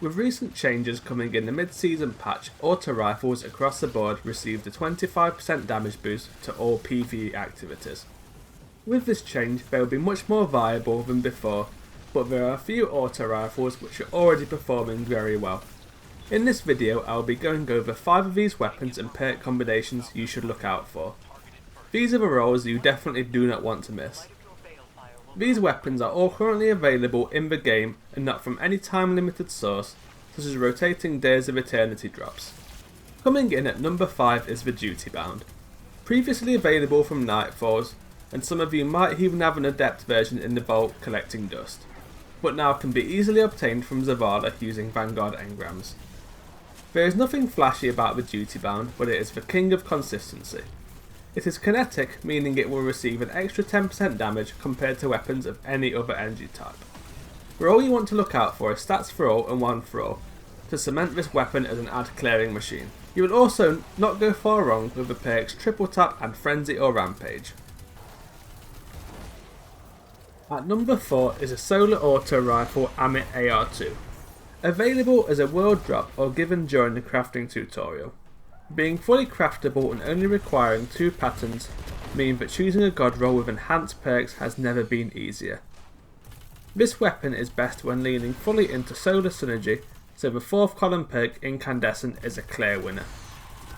With recent changes coming in the mid-season patch, auto rifles across the board received a 25% damage boost to all PvE activities. With this change they will be much more viable than before, but there are a few auto rifles which are already performing very well. In this video I will be going over 5 of these weapons and perk combinations you should look out for. These are the roles you definitely do not want to miss. These weapons are all currently available in the game and not from any time limited source, such as rotating Days of Eternity drops. Coming in at number 5 is the Dutybound. Previously available from Lightfalls, and some of you might even have an adept version in the vault collecting dust, but now can be easily obtained from Zavala using vanguard engrams. There is nothing flashy about the Dutybound, but it is the king of consistency. It is kinetic, meaning it will receive an extra 10% damage compared to weapons of any other energy type. Where all you want to look out for is stats for all and 1 for all, to cement this weapon as an ad clearing machine. You will also not go far wrong with the perks Triple Tap and Frenzy or Rampage. At number 4 is a solar auto rifle Ammit AR2. Available as a world drop or given during the crafting tutorial. Being fully craftable and only requiring 2 patterns mean that choosing a god roll with enhanced perks has never been easier. This weapon is best when leaning fully into solar synergy, so the 4th column perk Incandescent is a clear winner.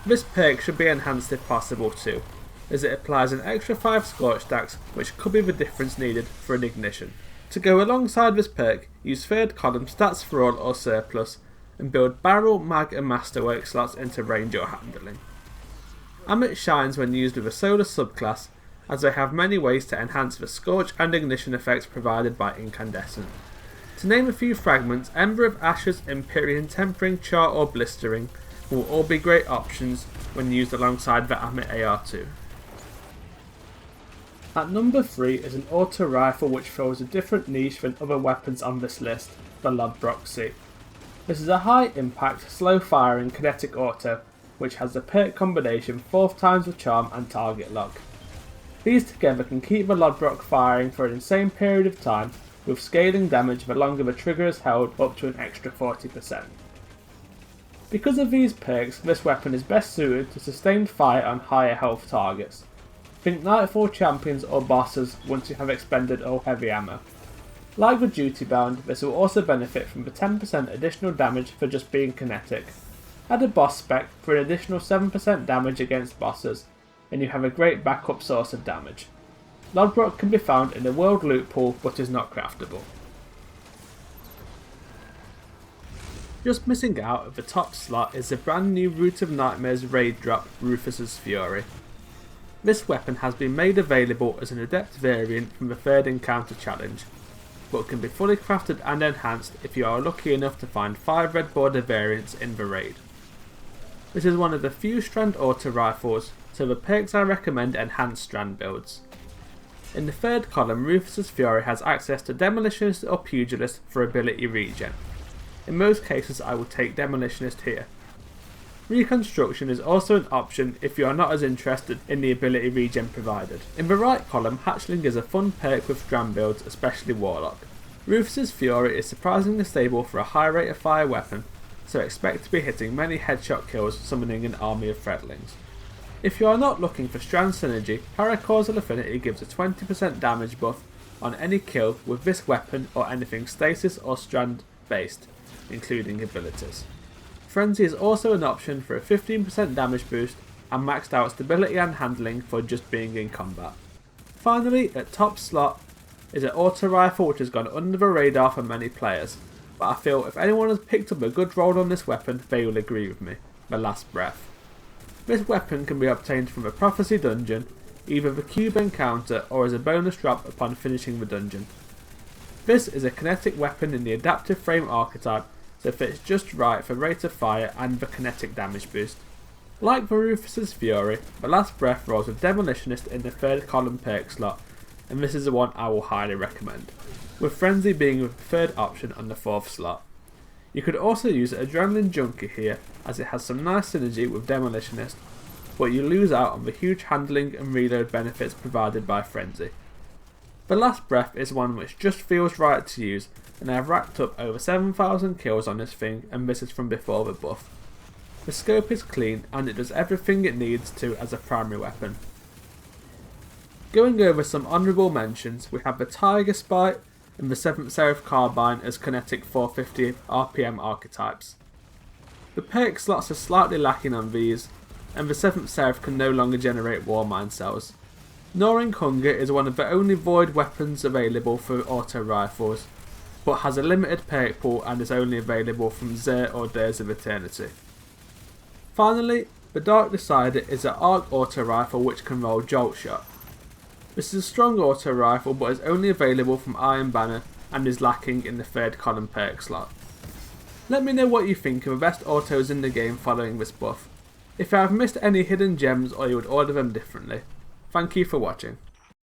This perk should be enhanced if possible too, as it applies an extra 5 scorch stacks, which could be the difference needed for an ignition. To go alongside this perk, use 3rd column stats for all or surplus, and build barrel, mag and masterwork slots into range or handling. Ammit shines when used with a solar subclass, as they have many ways to enhance the scorch and ignition effects provided by incandescent. To name a few fragments, Ember of Ashes, Empyrean, Tempering, Char or Blistering will all be great options when used alongside the Ammit AR2. At number 3 is an auto rifle which fills a different niche than other weapons on this list, the Lodbrok-C. This is a high impact, slow firing kinetic auto which has the perk combination 4th times the charm and target lock. These together can keep the Lodbrok firing for an insane period of time, with scaling damage the longer the trigger is held up to an extra 40%. Because of these perks, this weapon is best suited to sustained fire on higher health targets. Think Nightfall champions or bosses once you have expended all heavy ammo. Like the Dutybound, this will also benefit from the 10% additional damage for just being kinetic. Add a boss spec for an additional 7% damage against bosses, and you have a great backup source of damage. Lodbrok can be found in the world loot pool but is not craftable. Just missing out at the top slot is the brand new Root of Nightmares raid drop Rufuss Fury. This weapon has been made available as an adept variant from the 3rd encounter challenge, but can be fully crafted and enhanced if you are lucky enough to find 5 red border variants in the raid. This is one of the few Strand auto rifles, so the perks I recommend enhance Strand builds. In the 3rd column, Rufuss Fury has access to Demolitionist or Pugilist for ability regen. In most cases I will take Demolitionist here. Reconstruction is also an option if you are not as interested in the ability regen provided. In the right column, Hatchling is a fun perk with Strand builds, especially Warlock. Rufuss Fury is surprisingly stable for a high rate of fire weapon, so expect to be hitting many headshot kills summoning an army of Threadlings. If you are not looking for Strand synergy, Paracausal Affinity gives a 20% damage buff on any kill with this weapon or anything stasis or Strand based, including abilities. Frenzy is also an option for a 15% damage boost and maxed out stability and handling for just being in combat. Finally, at top slot is an auto rifle which has gone under the radar for many players, but I feel if anyone has picked up a good roll on this weapon they will agree with me, the Last Breath. This weapon can be obtained from a Prophecy dungeon, either the cube encounter or as a bonus drop upon finishing the dungeon. This is a kinetic weapon in the adaptive frame archetype, so fits just right for rate of fire and the kinetic damage boost. Like the Rufuss Fury, the Last Breath rolls with Demolitionist in the 3rd column perk slot, and this is the one I will highly recommend, with Frenzy being the 3rd option on the 4th slot. You could also use Adrenaline Junkie here, as it has some nice synergy with Demolitionist, but you lose out on the huge handling and reload benefits provided by Frenzy. The Last Breath is one which just feels right to use, and I have racked up over 7,000 kills on this thing, and this is from before the buff. The scope is clean and it does everything it needs to as a primary weapon. Going over some honourable mentions, we have the Tiger Spite and the 7th Seraph Carbine as Kinetic 450 RPM archetypes. The perk slots are slightly lacking on these, and the 7th Seraph can no longer generate War Mine cells. Gnawing Hunger is one of the only void weapons available for auto rifles, but has a limited perk pool and is only available from Xur or Days of Eternity. Finally, the Dark Decider is an arc auto rifle which can roll Jolt Shot. This is a strong auto rifle but is only available from Iron Banner and is lacking in the 3rd column perk slot. Let me know what you think of the best autos in the game following this buff. If I have missed any hidden gems or you would order them differently. Thank you for watching.